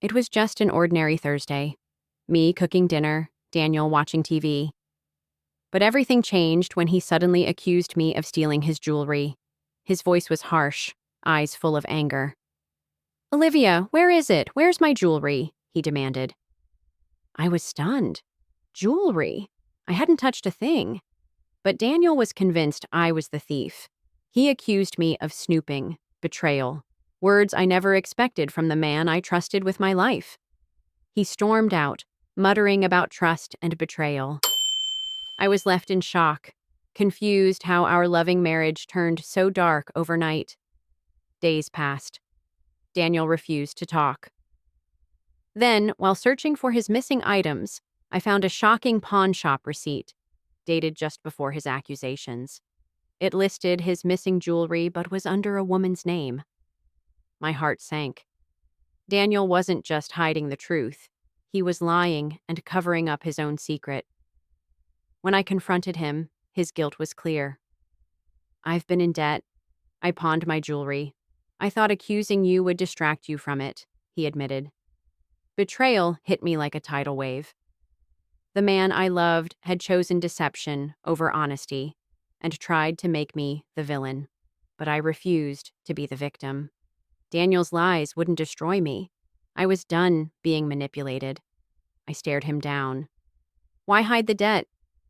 It was just an ordinary Thursday. Me cooking dinner, Daniel watching TV. But everything changed when he suddenly accused me of stealing his jewelry. His voice was harsh, eyes full of anger. "Olivia, where is it? Where's my jewelry?" he demanded. I was stunned. Jewelry? I hadn't touched a thing. But Daniel was convinced I was the thief. He accused me of snooping, betrayal, words I never expected from the man I trusted with my life. He stormed out, muttering about trust and betrayal. I was left in shock, confused how our loving marriage turned so dark overnight. Days passed. Daniel refused to talk. Then, while searching for his missing items, I found a shocking pawn shop receipt, dated just before his accusations. It listed his missing jewelry but was under a woman's name. My heart sank. Daniel wasn't just hiding the truth. He was lying and covering up his own secret. When I confronted him, his guilt was clear. "I've been in debt. I pawned my jewelry. I thought accusing you would distract you from it," he admitted. Betrayal hit me like a tidal wave. The man I loved had chosen deception over honesty and tried to make me the villain. But I refused to be the victim. Daniel's lies wouldn't destroy me. I was done being manipulated. I stared him down. "Why hide the debt?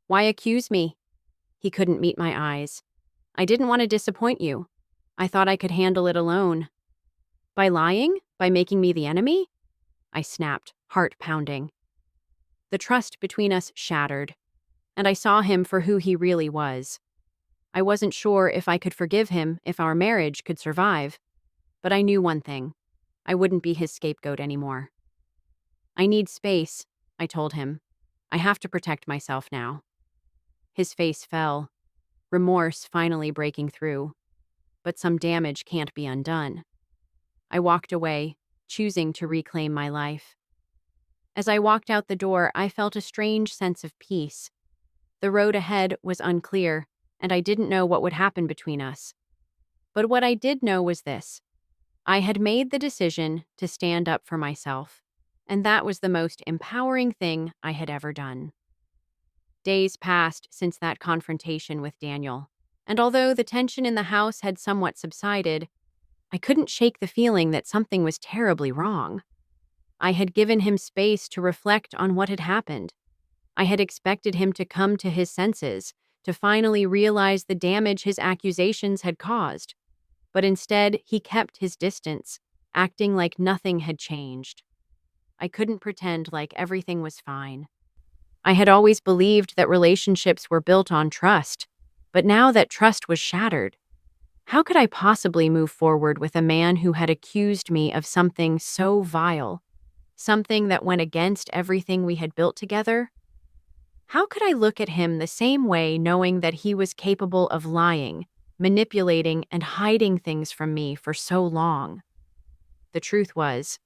Why accuse me?" He couldn't meet my eyes. "I didn't want to disappoint you. I thought I could handle it alone." "By lying? By making me the enemy?" I snapped, heart pounding. The trust between us shattered, and I saw him for who he really was. I wasn't sure if I could forgive him, if our marriage could survive. But I knew one thing. I wouldn't be his scapegoat anymore. "I need space," I told him. "I have to protect myself now." His face fell, remorse finally breaking through. But some damage can't be undone. I walked away, choosing to reclaim my life. As I walked out the door, I felt a strange sense of peace. The road ahead was unclear, and I didn't know what would happen between us. But what I did know was this. I had made the decision to stand up for myself, and that was the most empowering thing I had ever done. Days passed since that confrontation with Daniel, and although the tension in the house had somewhat subsided, I couldn't shake the feeling that something was terribly wrong. I had given him space to reflect on what had happened. I had expected him to come to his senses, to finally realize the damage his accusations had caused. But instead, he kept his distance, acting like nothing had changed. I couldn't pretend like everything was fine. I had always believed that relationships were built on trust, but now that trust was shattered, how could I possibly move forward with a man who had accused me of something so vile, something that went against everything we had built together? How could I look at him the same way knowing that he was capable of lying, manipulating, and hiding things from me for so long? The truth was,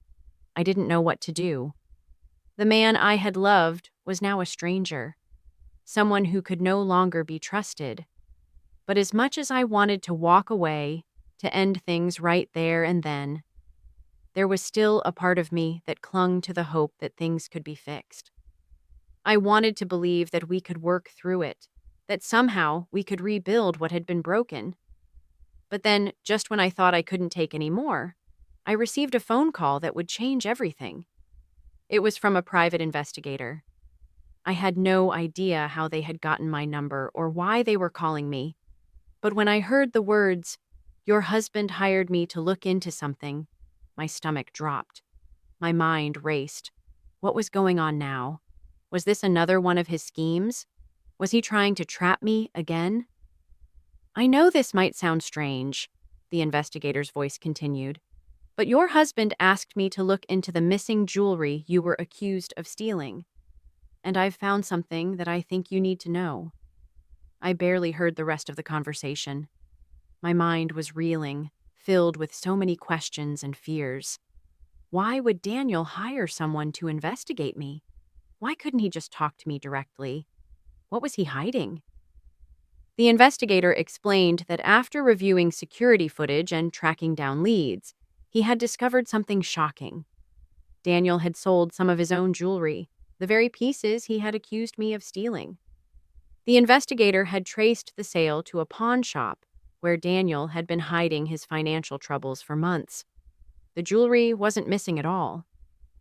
I didn't know what to do. The man I had loved was now a stranger, someone who could no longer be trusted. But as much as I wanted to walk away, to end things right there and then, there was still a part of me that clung to the hope that things could be fixed. I wanted to believe that we could work through it, that somehow we could rebuild what had been broken. But then, just when I thought I couldn't take any more, I received a phone call that would change everything. It was from a private investigator. I had no idea how they had gotten my number or why they were calling me. But when I heard the words, "Your husband hired me to look into something," my stomach dropped. My mind raced. What was going on now? Was this another one of his schemes? Was he trying to trap me again? "I know this might sound strange," the investigator's voice continued, "but your husband asked me to look into the missing jewelry you were accused of stealing. And I've found something that I think you need to know." I barely heard the rest of the conversation. My mind was reeling, filled with so many questions and fears. Why would Daniel hire someone to investigate me? Why couldn't he just talk to me directly? What was he hiding? The investigator explained that after reviewing security footage and tracking down leads, he had discovered something shocking. Daniel had sold some of his own jewelry, the very pieces he had accused me of stealing. The investigator had traced the sale to a pawn shop where Daniel had been hiding his financial troubles for months. The jewelry wasn't missing at all.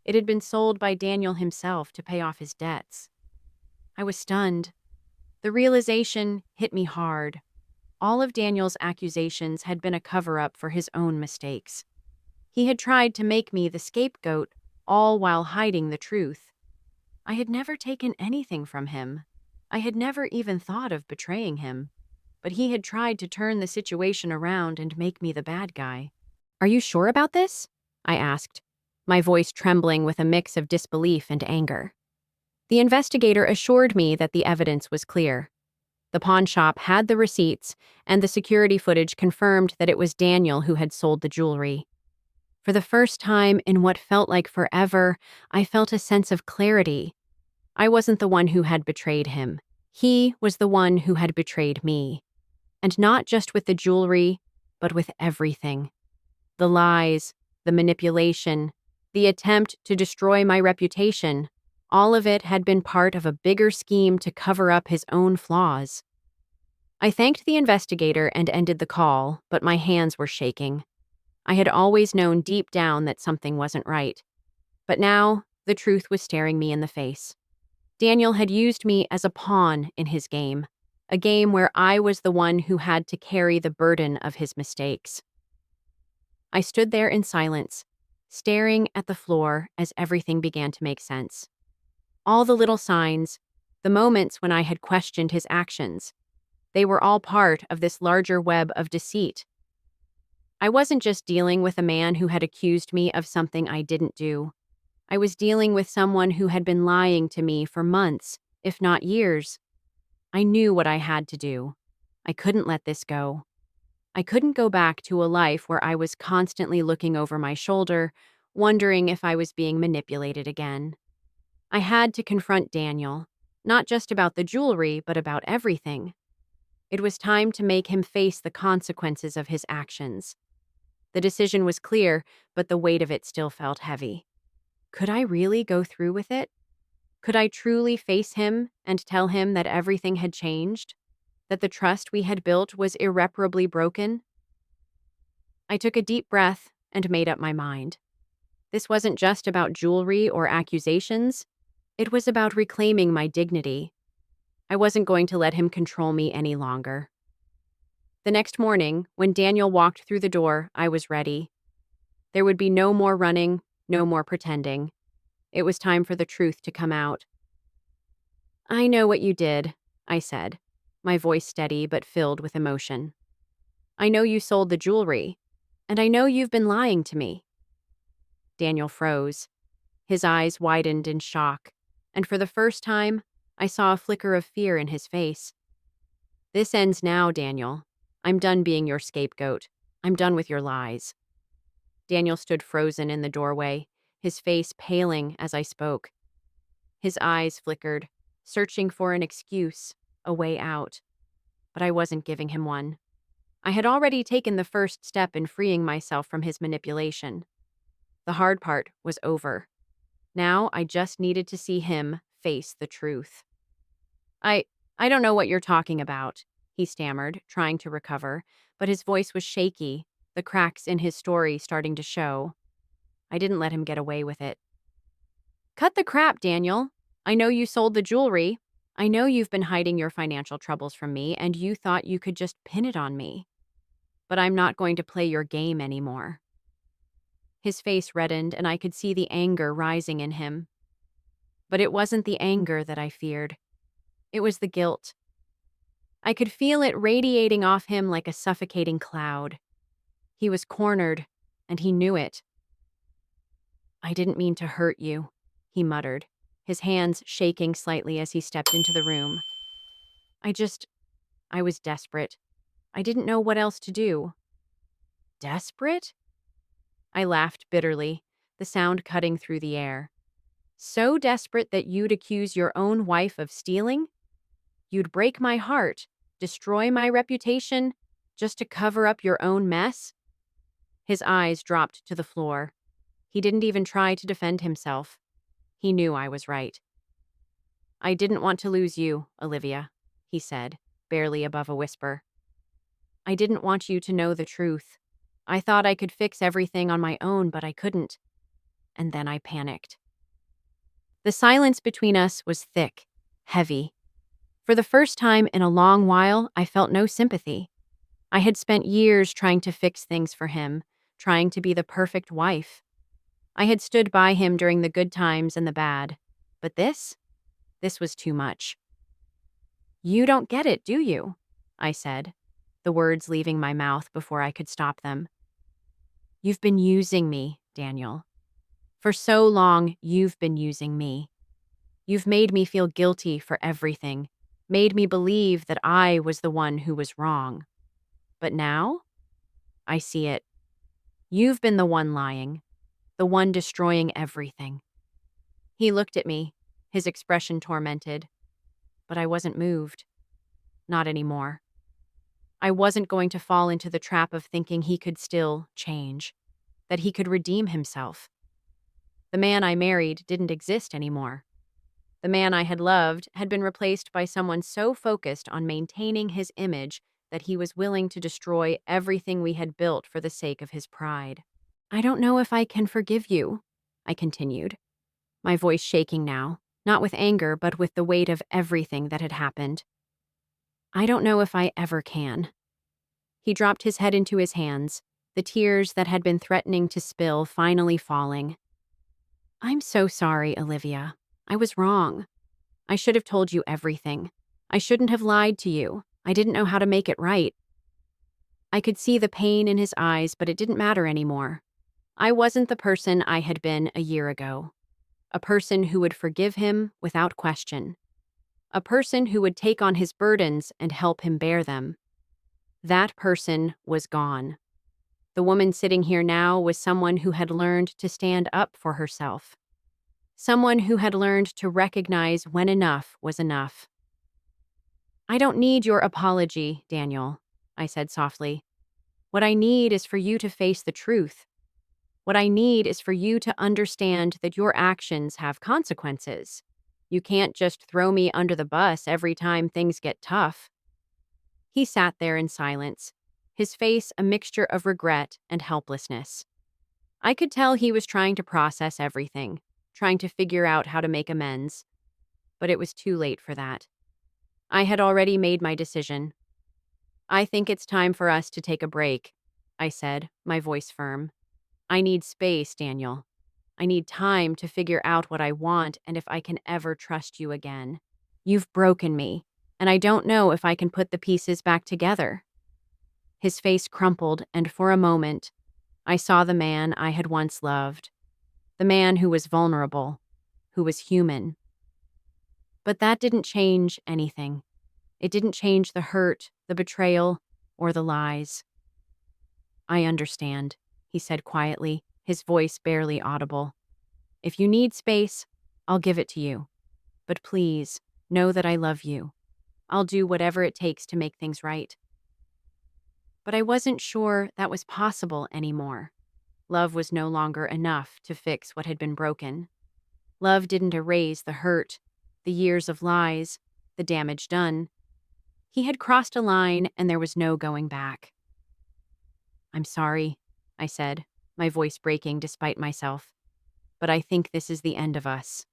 It had been sold by Daniel himself to pay off his debts. I was stunned. The realization hit me hard. All of Daniel's accusations had been a cover-up for his own mistakes. He had tried to make me the scapegoat, all while hiding the truth. I had never taken anything from him. I had never even thought of betraying him. But he had tried to turn the situation around and make me the bad guy. "Are you sure about this?" I asked, my voice trembling with a mix of disbelief and anger. The investigator assured me that the evidence was clear. The pawn shop had the receipts, and the security footage confirmed that it was Daniel who had sold the jewelry. For the first time in what felt like forever, I felt a sense of clarity. I wasn't the one who had betrayed him. He was the one who had betrayed me. And not just with the jewelry, but with everything. The lies, the manipulation, the attempt to destroy my reputation, all of it had been part of a bigger scheme to cover up his own flaws. I thanked the investigator and ended the call, but my hands were shaking. I had always known deep down that something wasn't right. But now, the truth was staring me in the face. Daniel had used me as a pawn in his game, a game where I was the one who had to carry the burden of his mistakes. I stood there in silence, staring at the floor as everything began to make sense. All the little signs, the moments when I had questioned his actions, they were all part of this larger web of deceit. I wasn't just dealing with a man who had accused me of something I didn't do. I was dealing with someone who had been lying to me for months, if not years. I knew what I had to do. I couldn't let this go. I couldn't go back to a life where I was constantly looking over my shoulder, wondering if I was being manipulated again. I had to confront Daniel, not just about the jewelry, but about everything. It was time to make him face the consequences of his actions. The decision was clear, but the weight of it still felt heavy. Could I really go through with it? Could I truly face him and tell him that everything had changed? That the trust we had built was irreparably broken? I took a deep breath and made up my mind. This wasn't just about jewelry or accusations. It was about reclaiming my dignity. I wasn't going to let him control me any longer. The next morning, when Daniel walked through the door, I was ready. There would be no more running, no more pretending. It was time for the truth to come out. "I know what you did," I said, my voice steady but filled with emotion. "I know you sold the jewelry, and I know you've been lying to me." Daniel froze. His eyes widened in shock, and for the first time, I saw a flicker of fear in his face. "This ends now, Daniel. I'm done being your scapegoat. I'm done with your lies." Daniel stood frozen in the doorway, his face paling as I spoke. His eyes flickered, searching for an excuse, a way out. But I wasn't giving him one. I had already taken the first step in freeing myself from his manipulation. The hard part was over. Now I just needed to see him face the truth. I I don't know what you're talking about," he stammered, trying to recover, but his voice was shaky, the cracks in his story starting to show. I didn't let him get away with it. "Cut the crap, Daniel. I know you sold the jewelry. I know you've been hiding your financial troubles from me, and you thought you could just pin it on me. But I'm not going to play your game anymore." His face reddened, and I could see the anger rising in him. But it wasn't the anger that I feared. It was the guilt. I could feel it radiating off him like a suffocating cloud. He was cornered, and he knew it. "I didn't mean to hurt you," he muttered, his hands shaking slightly as he stepped into the room. I was desperate. I didn't know what else to do." "Desperate?" I laughed bitterly, the sound cutting through the air. "So desperate that you'd accuse your own wife of stealing? You'd break my heart, destroy my reputation, just to cover up your own mess?" His eyes dropped to the floor. He didn't even try to defend himself. He knew I was right. "I didn't want to lose you, Olivia," he said, barely above a whisper. "I didn't want you to know the truth. I thought I could fix everything on my own, but I couldn't. And then I panicked." The silence between us was thick, heavy. For the first time in a long while, I felt no sympathy. I had spent years trying to fix things for him, trying to be the perfect wife. I had stood by him during the good times and the bad. But this was too much. "You don't get it, do you?" I said, the words leaving my mouth before I could stop them. "You've been using me, Daniel. For so long, you've been using me. You've made me feel guilty for everything, made me believe that I was the one who was wrong. But now, I see it. You've been the one lying, the one destroying everything." He looked at me, his expression tormented. But I wasn't moved. Not anymore. I wasn't going to fall into the trap of thinking he could still change, that he could redeem himself. The man I married didn't exist anymore. The man I had loved had been replaced by someone so focused on maintaining his image that he was willing to destroy everything we had built for the sake of his pride. "I don't know if I can forgive you," I continued, my voice shaking now, not with anger, but with the weight of everything that had happened. "I don't know if I ever can." He dropped his head into his hands, the tears that had been threatening to spill finally falling. "I'm so sorry, Olivia. I was wrong. I should have told you everything. I shouldn't have lied to you. I didn't know how to make it right." I could see the pain in his eyes, but it didn't matter anymore. I wasn't the person I had been a year ago. A person who would forgive him without question. A person who would take on his burdens and help him bear them. That person was gone. The woman sitting here now was someone who had learned to stand up for herself. Someone who had learned to recognize when enough was enough. "I don't need your apology, Daniel," I said softly. "What I need is for you to face the truth. What I need is for you to understand that your actions have consequences. You can't just throw me under the bus every time things get tough." He sat there in silence, his face a mixture of regret and helplessness. I could tell he was trying to process everything, trying to figure out how to make amends. But it was too late for that. I had already made my decision. "I think it's time for us to take a break," I said, my voice firm. "I need space, Daniel. I need time to figure out what I want and if I can ever trust you again. You've broken me, and I don't know if I can put the pieces back together." His face crumpled, and for a moment, I saw the man I had once loved. The man who was vulnerable, who was human. But that didn't change anything. It didn't change the hurt, the betrayal, or the lies. "I understand," he said quietly, his voice barely audible. "If you need space, I'll give it to you. But please, know that I love you. I'll do whatever it takes to make things right." But I wasn't sure that was possible anymore. Love was no longer enough to fix what had been broken. Love didn't erase the hurt, the years of lies, the damage done. He had crossed a line and there was no going back. "I'm sorry," I said, my voice breaking despite myself. "But I think this is the end of us."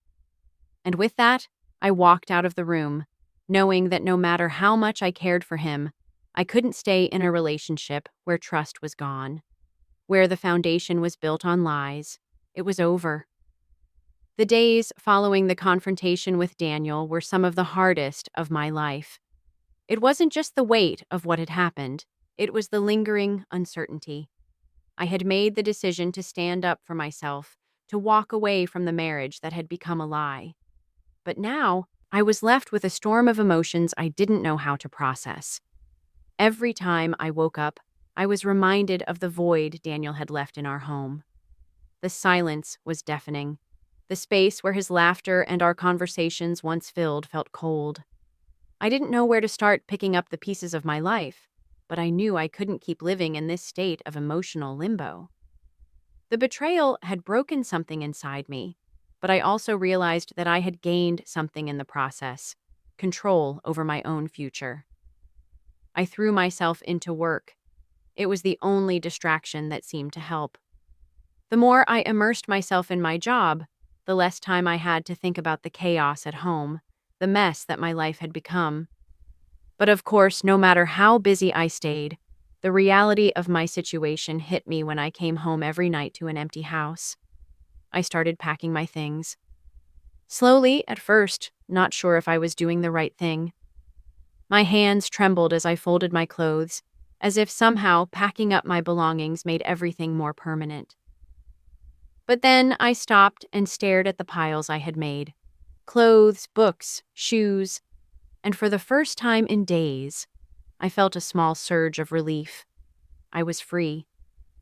And with that, I walked out of the room, knowing that no matter how much I cared for him, I couldn't stay in a relationship where trust was gone, where the foundation was built on lies. It was over. The days following the confrontation with Daniel were some of the hardest of my life. It wasn't just the weight of what had happened, it was the lingering uncertainty. I had made the decision to stand up for myself, to walk away from the marriage that had become a lie. But now, I was left with a storm of emotions I didn't know how to process. Every time I woke up, I was reminded of the void Daniel had left in our home. The silence was deafening. The space where his laughter and our conversations once filled felt cold. I didn't know where to start picking up the pieces of my life, but I knew I couldn't keep living in this state of emotional limbo. The betrayal had broken something inside me, but I also realized that I had gained something in the process: control over my own future. I threw myself into work. It was the only distraction that seemed to help. The more I immersed myself in my job, the less time I had to think about the chaos at home, the mess that my life had become. But of course, no matter how busy I stayed, the reality of my situation hit me when I came home every night to an empty house. I started packing my things. Slowly, at first, not sure if I was doing the right thing. My hands trembled as I folded my clothes, as if somehow packing up my belongings made everything more permanent. But then I stopped and stared at the piles I had made: clothes, books, shoes, and for the first time in days, I felt a small surge of relief. I was free.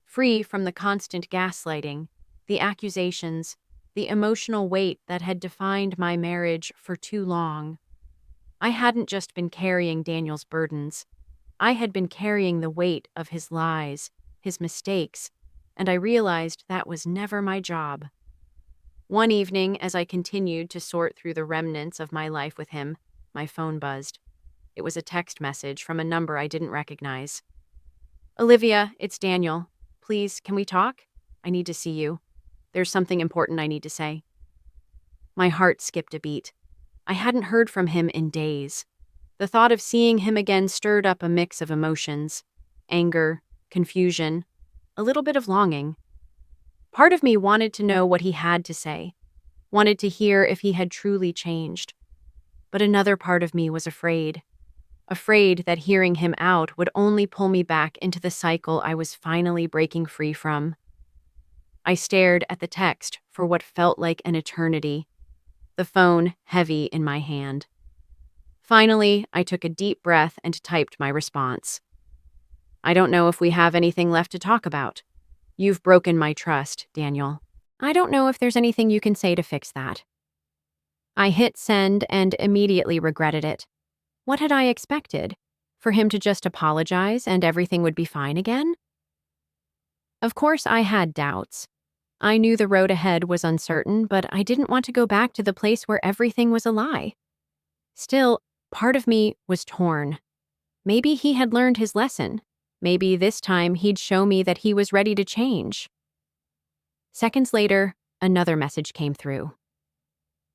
Free from the constant gaslighting, the accusations, the emotional weight that had defined my marriage for too long. I hadn't just been carrying Daniel's burdens. I had been carrying the weight of his lies, his mistakes, and I realized that was never my job. One evening, as I continued to sort through the remnants of my life with him, my phone buzzed. It was a text message from a number I didn't recognize. "Olivia, it's Daniel. Please, can we talk? I need to see you. There's something important I need to say." My heart skipped a beat. I hadn't heard from him in days. The thought of seeing him again stirred up a mix of emotions: anger, confusion, a little bit of longing. Part of me wanted to know what he had to say, wanted to hear if he had truly changed. But another part of me was afraid that hearing him out would only pull me back into the cycle I was finally breaking free from. I stared at the text for what felt like an eternity, the phone heavy in my hand. Finally, I took a deep breath and typed my response. "I don't know if we have anything left to talk about. You've broken my trust, Daniel. I don't know if there's anything you can say to fix that." I hit send and immediately regretted it. What had I expected? For him to just apologize and everything would be fine again? Of course, I had doubts. I knew the road ahead was uncertain, but I didn't want to go back to the place where everything was a lie. Still, part of me was torn. Maybe he had learned his lesson. Maybe this time he'd show me that he was ready to change. Seconds later, another message came through.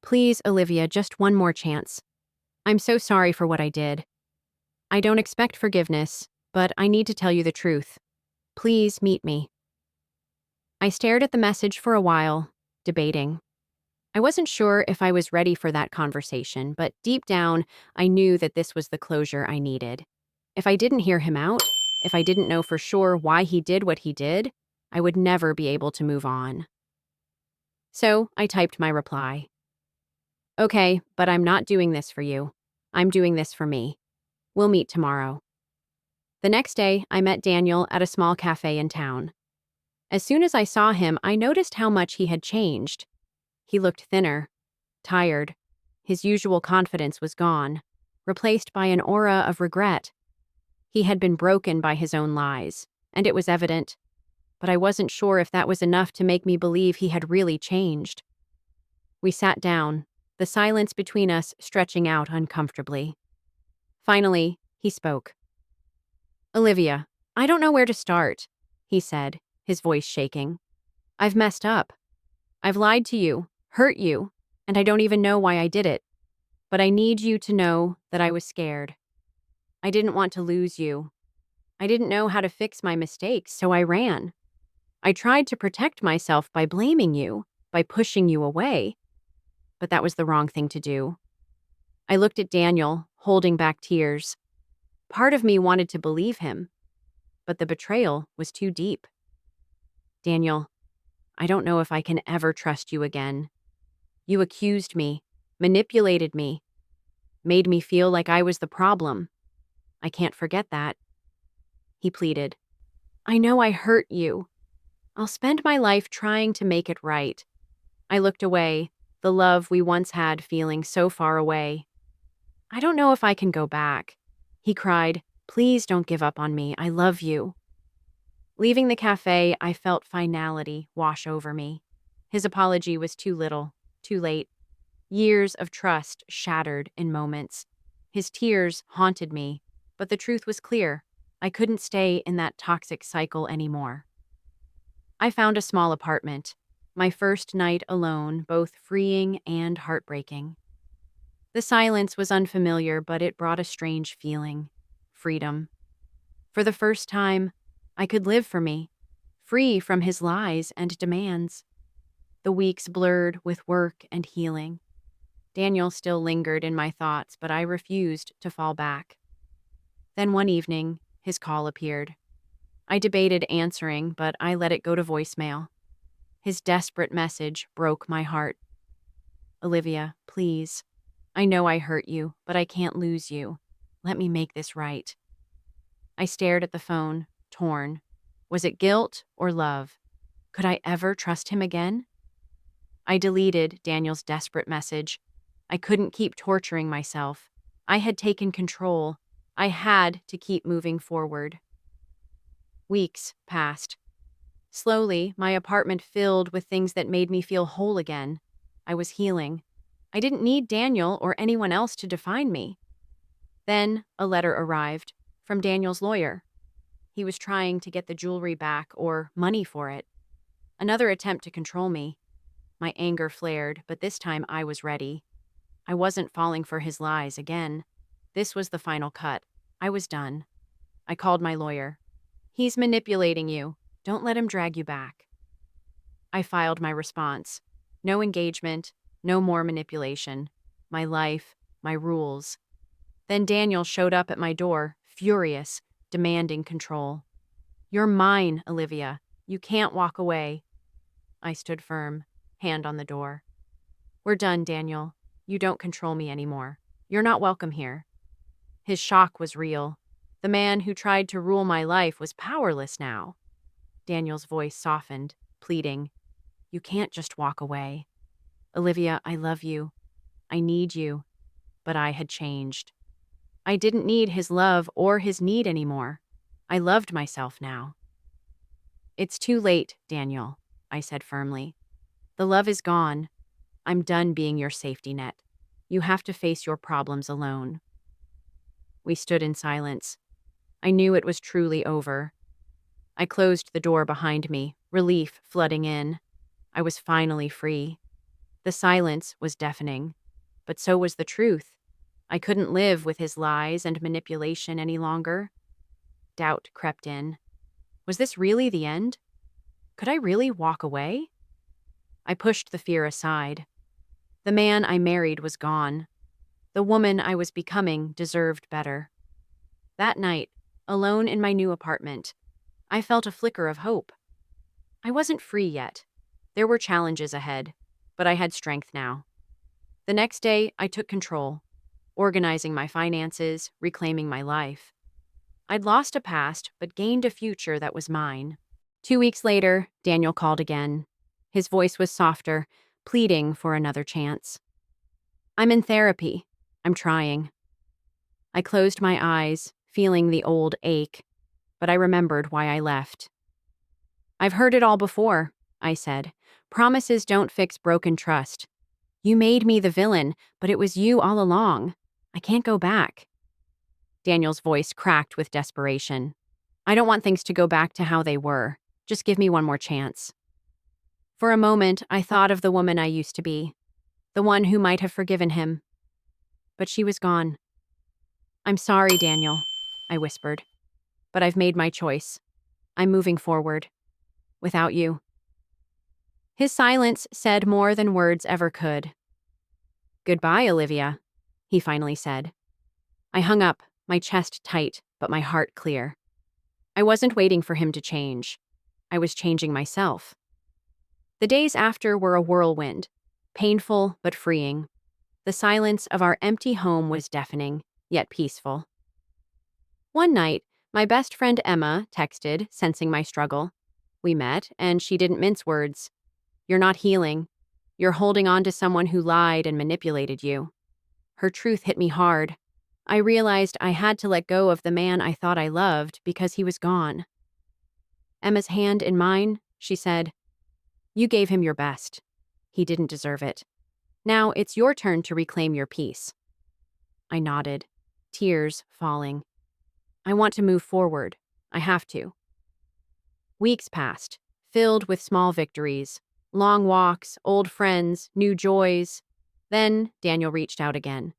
"Please, Olivia, just one more chance. I'm so sorry for what I did. I don't expect forgiveness, but I need to tell you the truth. Please meet me." I stared at the message for a while, debating. I wasn't sure if I was ready for that conversation, but deep down, I knew that this was the closure I needed. If I didn't hear him out, if I didn't know for sure why he did what he did, I would never be able to move on. So I typed my reply. "Okay, but I'm not doing this for you. I'm doing this for me. We'll meet tomorrow." The next day, I met Daniel at a small cafe in town. As soon as I saw him, I noticed how much he had changed. He looked thinner, tired. His usual confidence was gone, replaced by an aura of regret. He had been broken by his own lies, and it was evident. But I wasn't sure if that was enough to make me believe he had really changed. We sat down, the silence between us stretching out uncomfortably. Finally, he spoke. "Olivia, I don't know where to start," he said, his voice shaking. "I've messed up. I've lied to you, hurt you, and I don't even know why I did it. But I need you to know that I was scared. I didn't want to lose you. I didn't know how to fix my mistakes, so I ran. I tried to protect myself by blaming you, by pushing you away. But that was the wrong thing to do." I looked at Daniel, holding back tears. Part of me wanted to believe him, but the betrayal was too deep. "Daniel, I don't know if I can ever trust you again. You accused me, manipulated me, made me feel like I was the problem. I can't forget that." He pleaded. "I know I hurt you. I'll spend my life trying to make it right." I looked away, the love we once had feeling so far away. "I don't know if I can go back." He cried, "Please don't give up on me. I love you." Leaving the cafe, I felt finality wash over me. His apology was too little, too late. Years of trust shattered in moments. His tears haunted me, but the truth was clear. I couldn't stay in that toxic cycle anymore. I found a small apartment. My first night alone, both freeing and heartbreaking. The silence was unfamiliar, but it brought a strange feeling. Freedom. For the first time, I could live for me, free from his lies and demands. The weeks blurred with work and healing. Daniel still lingered in my thoughts, but I refused to fall back. Then one evening, his call appeared. I debated answering, but I let it go to voicemail. His desperate message broke my heart. Olivia, please. I know I hurt you, but I can't lose you. Let me make this right. I stared at the phone, torn. Was it guilt or love? Could I ever trust him again? I deleted Daniel's desperate message. I couldn't keep torturing myself. I had taken control. I had to keep moving forward. Weeks passed. Slowly, my apartment filled with things that made me feel whole again. I was healing. I didn't need Daniel or anyone else to define me. Then a letter arrived from Daniel's lawyer. He was trying to get the jewelry back or money for it. Another attempt to control me. My anger flared, but this time I was ready. I wasn't falling for his lies again. This was the final cut. I was done. I called my lawyer. He's manipulating you. Don't let him drag you back. I filed my response. No engagement, no more manipulation. My life, my rules. Then Daniel showed up at my door, furious, demanding control. You're mine, Olivia. You can't walk away. I stood firm, hand on the door. We're done, Daniel. You don't control me anymore. You're not welcome here. His shock was real. The man who tried to rule my life was powerless now. Daniel's voice softened, pleading. You can't just walk away. Olivia, I love you. I need you. But I had changed. I didn't need his love or his need anymore. I loved myself now. It's too late, Daniel, I said firmly. The love is gone. I'm done being your safety net. You have to face your problems alone. We stood in silence. I knew it was truly over. I closed the door behind me, relief flooding in. I was finally free. The silence was deafening, but so was the truth. I couldn't live with his lies and manipulation any longer. Doubt crept in. Was this really the end? Could I really walk away? I pushed the fear aside. The man I married was gone. The woman I was becoming deserved better. That night, alone in my new apartment, I felt a flicker of hope. I wasn't free yet. There were challenges ahead, but I had strength now. The next day, I took control, organizing my finances, reclaiming my life. I'd lost a past, but gained a future that was mine. 2 weeks later, Daniel called again. His voice was softer, pleading for another chance. I'm in therapy. I'm trying. I closed my eyes, feeling the old ache, but I remembered why I left. I've heard it all before, I said. Promises don't fix broken trust. You made me the villain, but it was you all along. I can't go back. Daniel's voice cracked with desperation. I don't want things to go back to how they were. Just give me one more chance. For a moment, I thought of the woman I used to be, the one who might have forgiven him. But she was gone. I'm sorry, Daniel, I whispered. But I've made my choice. I'm moving forward. Without you. His silence said more than words ever could. Goodbye, Olivia, he finally said. I hung up, my chest tight, but my heart clear. I wasn't waiting for him to change. I was changing myself. The days after were a whirlwind, painful but freeing. The silence of our empty home was deafening, yet peaceful. One night, my best friend Emma texted, sensing my struggle. We met, and she didn't mince words. You're not healing. You're holding on to someone who lied and manipulated you. Her truth hit me hard. I realized I had to let go of the man I thought I loved because he was gone. Emma's hand in mine, she said, "You gave him your best. He didn't deserve it. Now it's your turn to reclaim your peace." I nodded, tears falling. I want to move forward. I have to. Weeks passed, filled with small victories, long walks, old friends, new joys. Then Daniel reached out again.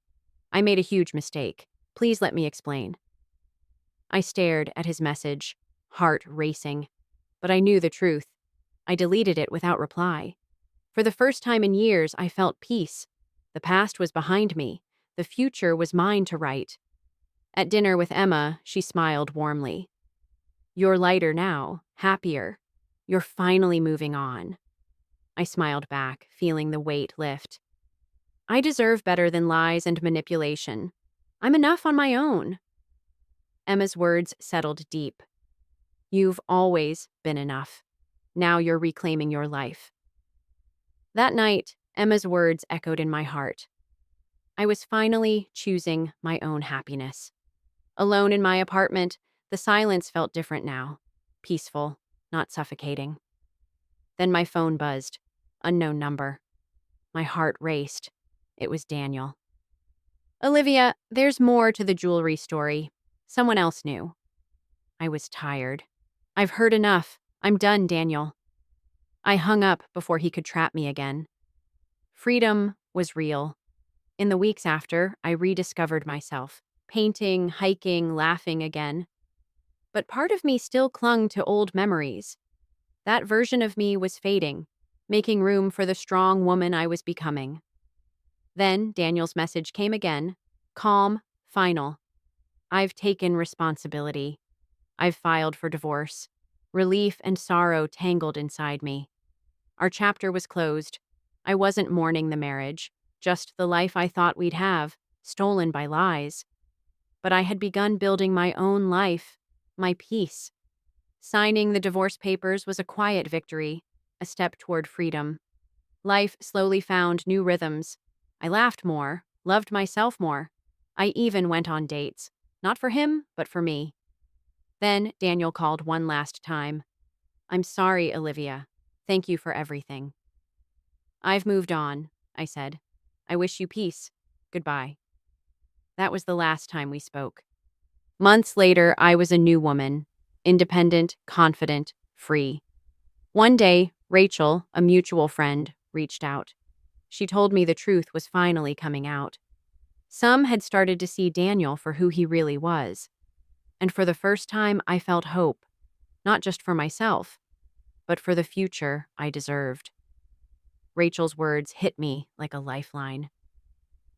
"I made a huge mistake. Please let me explain." I stared at his message, heart racing. But I knew the truth. I deleted it without reply. For the first time in years, I felt peace. The past was behind me. The future was mine to write. At dinner with Emma, she smiled warmly. "You're lighter now, happier. You're finally moving on." I smiled back, feeling the weight lift. I deserve better than lies and manipulation. I'm enough on my own. Emma's words settled deep. "You've always been enough. Now you're reclaiming your life." That night, Emma's words echoed in my heart. I was finally choosing my own happiness. Alone in my apartment, the silence felt different now. Peaceful, not suffocating. Then my phone buzzed. Unknown number. My heart raced. It was Daniel. "Olivia, there's more to the jewelry story. Someone else knew." I was tired. "I've heard enough. I'm done, Daniel." I hung up before he could trap me again. Freedom was real. In the weeks after, I rediscovered myself, painting, hiking, laughing again. But part of me still clung to old memories. That version of me was fading, making room for the strong woman I was becoming. Then Daniel's message came again, calm, final. "I've taken responsibility. I've filed for divorce." Relief and sorrow tangled inside me. Our chapter was closed. I wasn't mourning the marriage, just the life I thought we'd have, stolen by lies. But I had begun building my own life, my peace. Signing the divorce papers was a quiet victory, a step toward freedom. Life slowly found new rhythms. I laughed more, loved myself more. I even went on dates, not for him, but for me. Then Daniel called one last time. "I'm sorry, Olivia. Thank you for everything." "I've moved on," I said. "I wish you peace. Goodbye." That was the last time we spoke. Months later, I was a new woman, independent, confident, free. One day, Rachel, a mutual friend, reached out. She told me the truth was finally coming out. Some had started to see Daniel for who he really was. And for the first time, I felt hope, not just for myself, but for the future I deserved. Rachel's words hit me like a lifeline.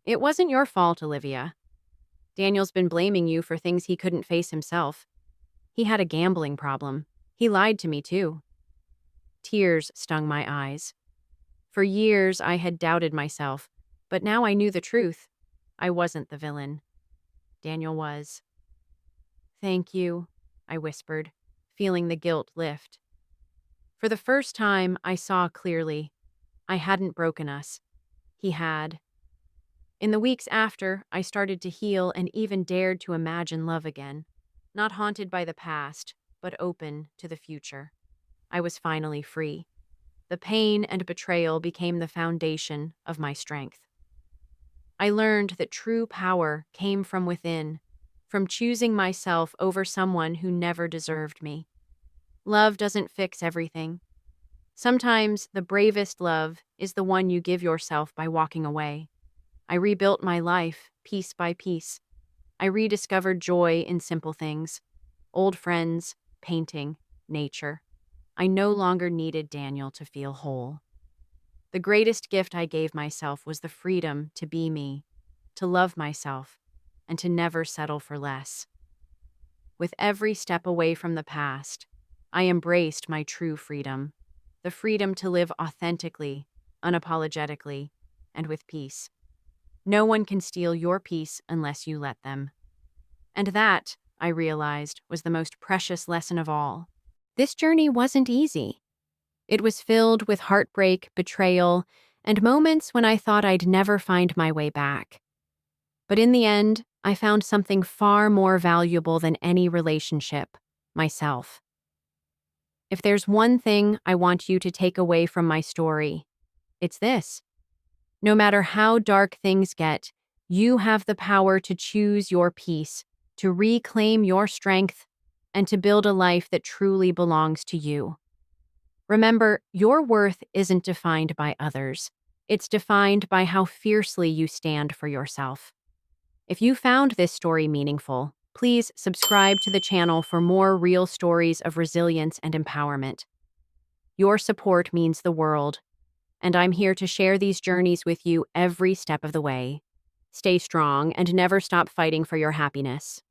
"It wasn't your fault, Olivia. Daniel's been blaming you for things he couldn't face himself. He had a gambling problem. He lied to me, too." Tears stung my eyes. For years, I had doubted myself, but now I knew the truth. I wasn't the villain. Daniel was. "Thank you," I whispered, feeling the guilt lift. For the first time, I saw clearly. I hadn't broken us. He had. In the weeks after, I started to heal and even dared to imagine love again. Not haunted by the past, but open to the future. I was finally free. The pain and betrayal became the foundation of my strength. I learned that true power came from within, from choosing myself over someone who never deserved me. Love doesn't fix everything. Sometimes the bravest love is the one you give yourself by walking away. I rebuilt my life, piece by piece. I rediscovered joy in simple things. Old friends, painting, nature. I no longer needed Daniel to feel whole. The greatest gift I gave myself was the freedom to be me, to love myself, and to never settle for less. With every step away from the past, I embraced my true freedom, the freedom to live authentically, unapologetically, and with peace. No one can steal your peace unless you let them. And that, I realized, was the most precious lesson of all. This journey wasn't easy. It was filled with heartbreak, betrayal, and moments when I thought I'd never find my way back. But in the end, I found something far more valuable than any relationship: myself. If there's one thing I want you to take away from my story, it's this. No matter how dark things get, you have the power to choose your peace, to reclaim your strength, and to build a life that truly belongs to you. Remember, your worth isn't defined by others. It's defined by how fiercely you stand for yourself. If you found this story meaningful, please subscribe to the channel for more real stories of resilience and empowerment. Your support means the world, and I'm here to share these journeys with you every step of the way. Stay strong and never stop fighting for your happiness.